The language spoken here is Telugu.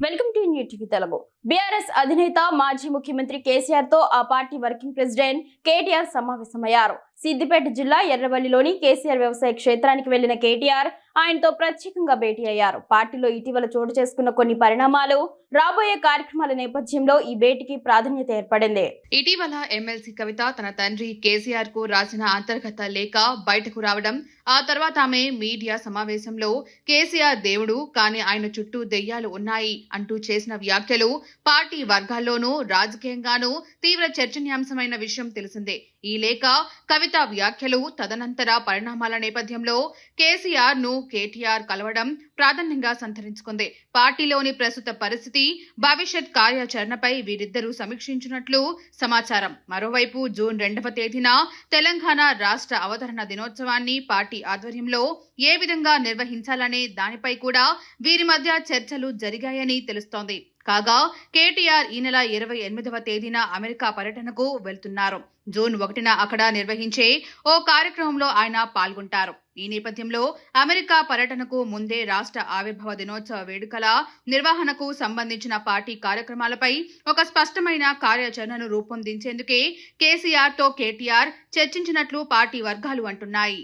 Welcome to new TV Telugu. BRS అధినేత మాజీ ముఖ్యమంత్రి కేసీఆర్ తో ఆ పార్టీ వర్కింగ్ ప్రెసిడెంట్ కేటీఆర్ సమావేశమయ్యారు. సిద్దిపేట జిల్లా ఎర్రవల్లిలోని కేసీఆర్ వ్యవసాయ క్షేత్రానికి వెళ్లిన కేటీఆర్ ఆయనతో ప్రత్యేకంగా భేటీ అయ్యారు. పార్టీలో ఇటీవల చోటు చేసుకున్న కొన్ని పరిణామాలు, రాబోయే కార్యక్రమాల నేపథ్యంలో ఈ భేటీకి ప్రాధాన్యత ఏర్పడింది. ఇటీవల ఎమ్మెల్సీ కవిత తన తండ్రి కేసీఆర్ కు రాసిన అంతర్గత లేఖ బయటకు రావడం, ఆ తర్వాత ఆమె మీడియా సమావేశంలో కేసీఆర్ దేవుడు కానీ ఆయన చుట్టూ దెయ్యాలు ఉన్నాయి అంటూ చేసిన వ్యాఖ్యలు పార్టీ వర్గాల్లోనూ రాజకీయంగానూ తీవ్ర చర్చనీయాంశమైన విషయం తెలిసిందే. ఈ లేఖ, కవిత వ్యాఖ్యలు, తదనంతర పరిణామాల నేపథ్యంలో కేసీఆర్ ను కేటీఆర్ కలవడం ప్రాధాన్యంగా సంతరించుకుంది. పార్టీలోని ప్రస్తుత పరిస్థితి, భవిష్యత్ కార్యాచరణపై వీరిద్దరూ సమీక్షించినట్లు సమాచారం. మరోవైపు జూన్ 2వ తేదీన తెలంగాణ రాష్ట్ర అవతరణ దినోత్సవాన్ని పార్టీ ఆధ్వర్యంలో ఏ విధంగా నిర్వహించాలనే దానిపై కూడా వీరి మధ్య చర్చలు జరిగాయని తెలుస్తోంది. కాగా కేటీఆర్ ఈ నెల 28వ తేదీన అమెరికా పర్యటనకు వెళ్తున్నారు. జూన్ 1న అక్కడ నిర్వహించే ఓ కార్యక్రమంలో ఆయన పాల్గొంటారు. ఈ నేపథ్యంలో అమెరికా పర్యటనకు ముందే రాష్ట్ర ఆవిర్భావ దినోత్సవ వేడుకల నిర్వహణకు సంబంధించిన పార్టీ కార్యక్రమాలపై ఒక స్పష్టమైన కార్యాచరణను రూపొందించేందుకే కేసీఆర్ తో కేటీఆర్ చర్చించినట్లు పార్టీ వర్గాలు అంటున్నాయి.